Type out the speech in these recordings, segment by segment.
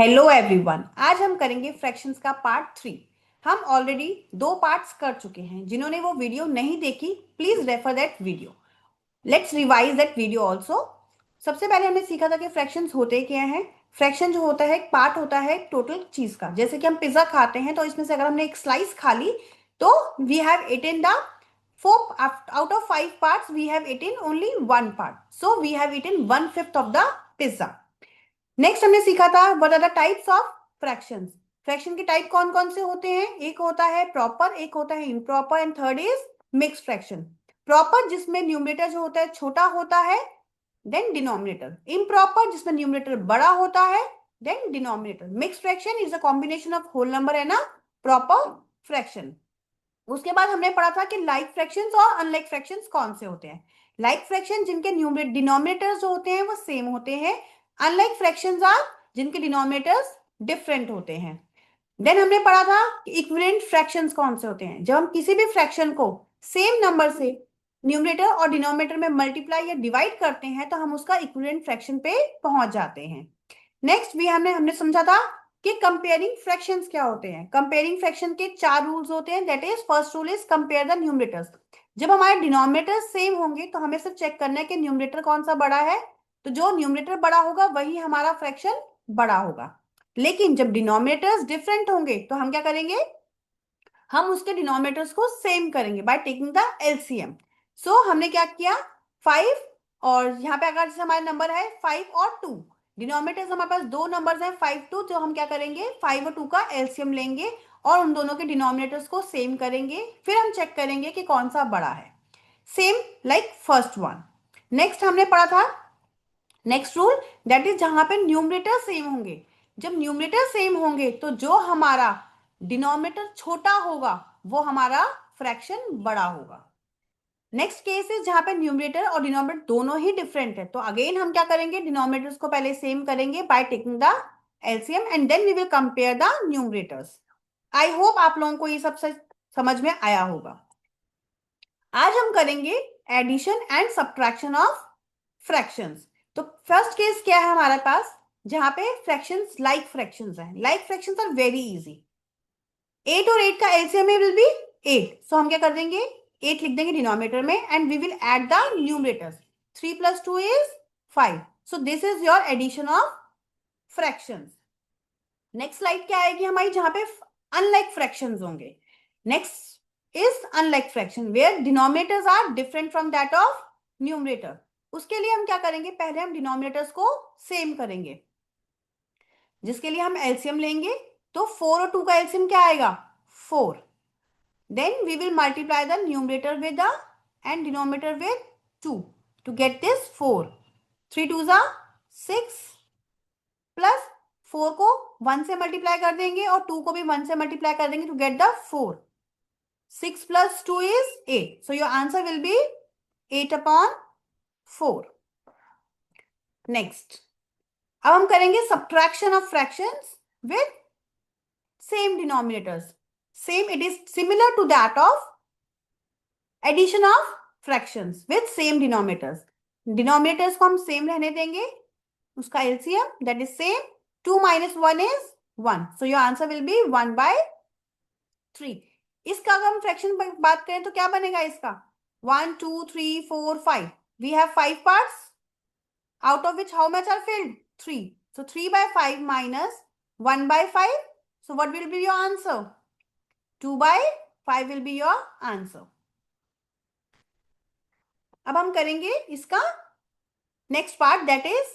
Hello everyone, आज हम करेंगे फ्रैक्शंस का पार्ट 3। हम ऑलरेडी दो पार्ट्स कर चुके हैं। जिन्होंने वो वीडियो नहीं देखी, please refer that video. Let's revise that video also. सबसे पहले हमने सीखा था कि फ्रैक्शंस होते क्या हैं। फ्रैक्शन जो होता है एक पार्ट होता है टोटल चीज का। जैसे कि हम पिज्जा खाते हैं तो इसमें से अगर हमने एक स्लाइस खा ली तो we have eaten the four out of 5 parts, we have eaten only 1 part, so we have eaten 1/5 of the pizza. Next हमने सीखा था what are the types of fractions. Fraction के टाइप कौन कौन से होते हैं? एक होता है प्रॉपर, एक होता है improper, and third is mix fraction. Proper जिसमें न्यूमरेटर जो होता है छोटा होता है, देन डिनोमिनेटर। इम्प्रॉपर जिसमें न्यूमरेटर बड़ा होता है, then denominator. Mix fraction is a combination of whole number and a proper fraction. उसके बाद हमने पढ़ा था कि लाइक फ्रैक्शंस और अनलाइक फ्रैक्शंस कौन से होते हैं। लाइक फ्रैक्शन जिनके डिनोमिनेटर्स जो होते हैं वो सेम होते हैं। अनलाइक फ्रैक्शंस आर जिनके डिनोमिनेटर्स डिफरेंट होते हैं। देन हमने पढ़ा था कि इक्विवेलेंट फ्रैक्शंस कौन से होते हैं। जब हम किसी भी फ्रैक्शन को सेम नंबर से न्यूमरेटर और डिनोमिनेटर में मल्टीप्लाई या डिवाइड करते हैं तो हम उसका इक्विवेलेंट फ्रैक्शन पे पहुंच जाते हैं। नेक्स्ट भी हमने हमने समझा था कि कंपेयरिंग फ्रैक्शंस क्या होते हैं। कंपेयरिंग फ्रैक्शन के 4 रूल्स होते हैं। That is first rule is compare the numerators. जब हमारे डिनोमिनेटर्स सेम होंगे तो हमें सिर्फ चेक करना है कि न्यूमरेटर कौन सा बड़ा है। तो जो न्यूमरेटर बड़ा होगा वही हमारा फ्रैक्शन बड़ा होगा। लेकिन जब डिनोमिनेटर्स डिफरेंट होंगे तो हम क्या करेंगे? हम उसके डिनोमिनेटर्स को सेम करेंगे बाय टेकिंग द एलसीएम। सो हमने क्या किया? 5, और यहाँ पे अगर जैसे हमारा नंबर है 5 और 2, डिनोमिनेटर्स हमारे पास दो नंबर्स हैं 5 2, तो हम क्या करेंगे 5 और 2 का एलसीएम लेंगे और उन दोनों के डिनोमिनेटर्स को सेम करेंगे। फिर हम चेक करेंगे कि कौन सा बड़ा है। Same like first one. Next हमने पढ़ा था नेक्स्ट रूल, दैट इज जहां पे न्यूमरेटर सेम होंगे। जब न्यूमरेटर सेम होंगे तो जो हमारा डिनोमिनेटर छोटा होगा वो हमारा फ्रैक्शन बड़ा होगा। नेक्स्ट केस है जहां पे न्यूमरेटर और डिनोमिनेटर दोनों ही डिफरेंट है, तो अगेन हम क्या करेंगे? डिनोमिनेटर्स को पहले सेम करेंगे by taking the LCM and then we will compare the numerators. I hope आप लोगों को ये सब समझ में आया होगा। आज हम करेंगे addition and subtraction of fractions. तो फर्स्ट केस क्या है हमारे पास? जहां पे फ्रैक्शंस लाइक फ्रैक्शंस हैं। Like fractions are very easy. 8 और 8 का एलसीएम विल बी 8, सो हम क्या कर देंगे? 8 लिख देंगे डिनोमिनेटर में and we will add the numerators. 3 + 2 is 5, so this is your addition of fractions. Next slide क्या आएगी हमारी? जहां पे अनलाइक फ्रैक्शंस होंगे। Next is unlike fraction where denominators are different from that of numerator. उसके लिए हम क्या करेंगे? पहले हम डिनोमिनेटर्स को सेम करेंगे, जिसके लिए हम एलसीएम लेंगे। तो 4 और 2 का एलसीएम क्या आएगा? 4। Then we will multiply the numerator with the and denominator with 2 to get this 4। 3 2 जा 6, प्लस 4 को 1 से मल्टीप्लाई कर देंगे और 2 को भी 1 से मल्टीप्लाई कर देंगे to get the 4। 6 + 2 is 8, so your answer will be 8/4। Next, अब हम करेंगे subtraction of fractions with same denominators. Same, it is similar to that of addition of fractions with same denominators. Denominators को हम same रहने देंगे, उसका LCM that is same. 2 - 1 is 1, so your answer will be 1/3। इसका अगर हम fraction बात करें तो क्या बनेगा इसका? 1 2 3 4 5। We have 5 parts, out of which how much are filled? 3. So 3/5 minus 1/5. So what will be your answer? 2/5 will be your answer. अब हम करेंगे इसका नेक्स्ट पार्ट, दैट इज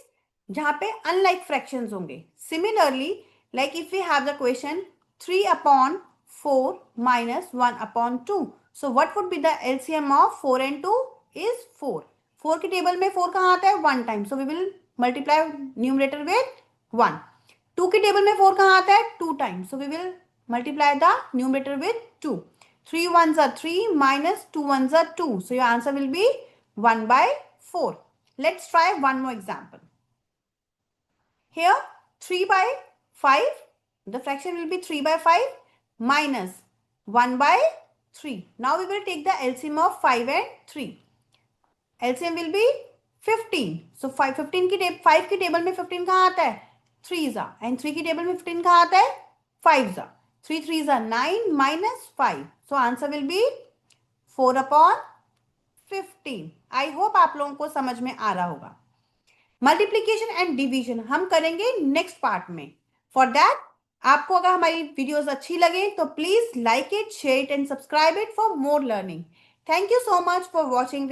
जहां पे अनलाइक फ्रैक्शंस होंगे। Similarly, like if we have the question 3/4 minus 1/2, so what would be the LCM of 4 and 2 is 4. 4 की table में 4 कहाँ आता है? 1 time, so we will multiply numerator with 1। 2 की table में 4 कहाँ आता है? 2 time, so we will multiply the numerator with 2। 3 1s are 3 minus 2 1s are 2, so your answer will be 1/4. Let's try one more example. Here 3/5, the fraction will be 3/5 minus 1/3. Now we will take the LCM of 5 and 3. LCM will be 15. So 5 की table में 15 कहाँ आता है? 3 जा, and 3 की table में 15 कहाँ आता है? 5 जा, 3 3 जा 9 minus 5, so answer will B 4 upon 15। I hope आप लोगों को समझ में आ रहा होगा। मल्टीप्लीकेशन एंड डिवीजन हम करेंगे नेक्स्ट पार्ट में। फॉर दैट, आपको अगर हमारी वीडियोस अच्छी लगे तो please like it, share it and subscribe it for more learning. Thank you so much for watching.